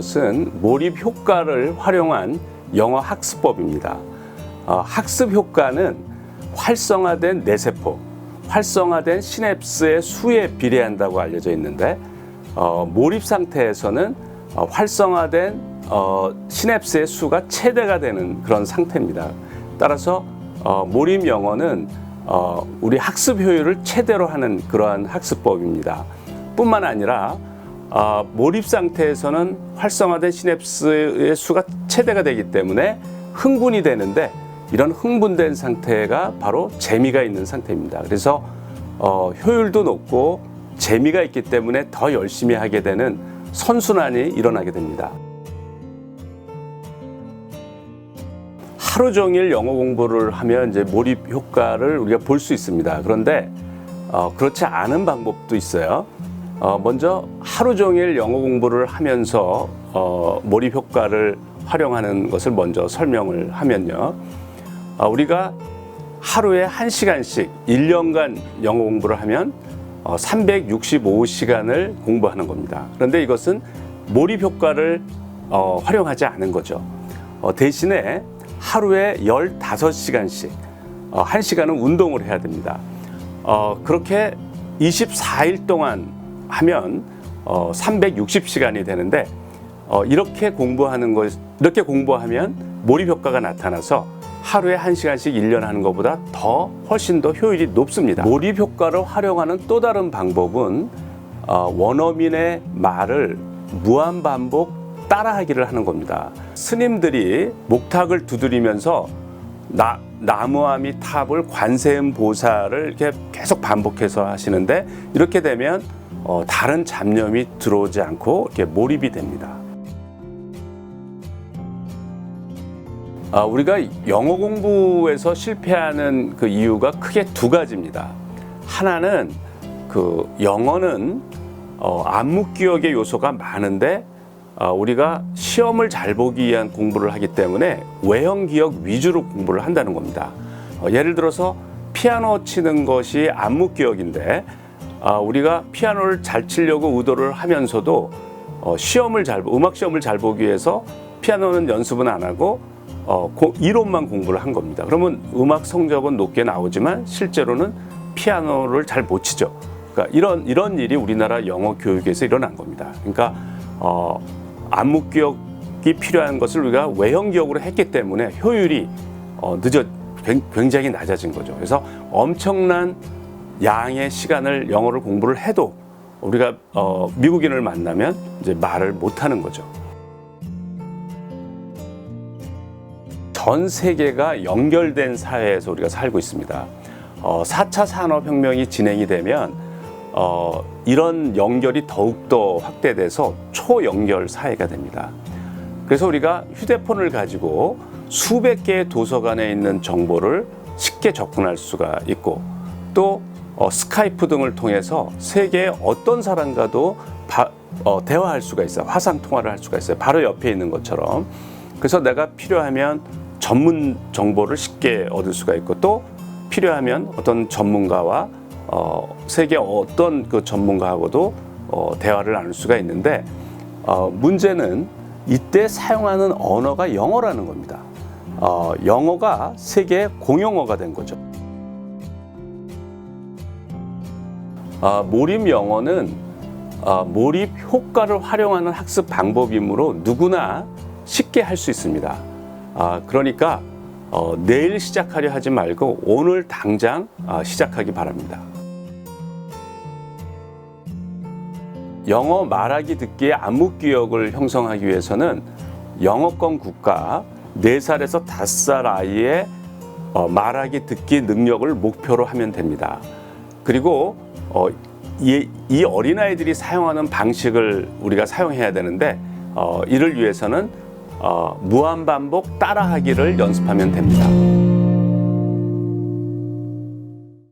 것은 몰입 효과를 활용한 영어 학습법입니다. 학습 효과는 활성화된 뇌세포, 활성화된 시냅스의 수에 비례한다고 알려져 있는데 몰입 상태에서는 활성화된 시냅스의 수가 최대가 되는 그런 상태입니다. 따라서 몰입 영어는 우리 학습 효율을 최대로 하는 그러한 학습법입니다. 뿐만 아니라 몰입 상태에서는 활성화된 시냅스의 수가 최대가 되기 때문에 흥분이 되는데 이런 흥분된 상태가 바로 재미가 있는 상태입니다. 그래서 효율도 높고 재미가 있기 때문에 더 열심히 하게 되는 선순환이 일어나게 됩니다. 하루 종일 영어 공부를 하면 이제 몰입 효과를 우리가 볼 수 있습니다. 그런데 그렇지 않은 방법도 있어요. 먼저 하루 종일 영어 공부를 하면서 몰입 효과를 활용하는 것을 먼저 설명을 하면요. 우리가 하루에 1시간씩 1년간 영어 공부를 하면 365시간을 공부하는 겁니다. 그런데 이것은 몰입 효과를 활용하지 않은 거죠. 대신에 하루에 15시간씩 1시간은 운동을 해야 됩니다. 그렇게 24일 동안 하면 360시간이 되는데 이렇게 공부하면 몰입 효과가 나타나서 하루에 1시간씩 1년 하는 것보다 훨씬 더 효율이 높습니다. 몰입 효과를 활용하는 또 다른 방법은 원어민의 말을 무한반복 따라하기를 하는 겁니다. 스님들이 목탁을 두드리면서 나무아미 탑을 관세음 보살을 이렇게 계속 반복해서 하시는데 이렇게 되면 다른 잡념이 들어오지 않고 이렇게 몰입이 됩니다. 우리가 영어 공부에서 실패하는 그 이유가 크게 두 가지입니다. 하나는 영어는 암묵 기억의 요소가 많은데 우리가 시험을 잘 보기 위한 공부를 하기 때문에 외형 기억 위주로 공부를 한다는 겁니다. 예를 들어서 피아노 치는 것이 암묵 기억인데 우리가 피아노를 잘 치려고 의도를 하면서도 음악 시험을 잘 보기 위해서 피아노는 연습은 안 하고 이론만 공부를 한 겁니다. 그러면 음악 성적은 높게 나오지만 실제로는 피아노를 잘 못 치죠. 그러니까 이런 일이 우리나라 영어 교육에서 일어난 겁니다. 그러니까 암묵 기억이 필요한 것을 우리가 외형 기억으로 했기 때문에 효율이 굉장히 낮아진 거죠. 그래서 엄청난 양의 시간을 영어를 공부를 해도 우리가 미국인을 만나면 이제 말을 못 하는 거죠. 전 세계가 연결된 사회에서 우리가 살고 있습니다. 4차 산업혁명이 진행이 되면 이런 연결이 더욱더 확대돼서 초연결 사회가 됩니다. 그래서 우리가 휴대폰을 가지고 수백 개의 도서관에 있는 정보를 쉽게 접근할 수가 있고 또 스카이프 등을 통해서 세계의 어떤 사람과도 대화할 수가 있어요. 화상 통화를 할 수가 있어요. 바로 옆에 있는 것처럼. 그래서 내가 필요하면 전문 정보를 쉽게 얻을 수가 있고 또 필요하면 어떤 전문가와 세계 어떤 그 전문가하고도 대화를 나눌 수가 있는데 문제는 이때 사용하는 언어가 영어라는 겁니다. 영어가 세계 공용어가 된 거죠. 몰입 영어는 몰입 효과를 활용하는 학습 방법이므로 누구나 쉽게 할 수 있습니다. 그러니까 내일 시작하려 하지 말고 오늘 당장 시작하기 바랍니다. 영어 말하기 듣기의 암묵 기억을 형성하기 위해서는 영어권 국가 4살에서 5살 아이의 말하기 듣기 능력을 목표로 하면 됩니다. 그리고 이 어린아이들이 사용하는 방식을 우리가 사용해야 되는데 이를 위해서는 무한반복 따라하기를 연습하면 됩니다.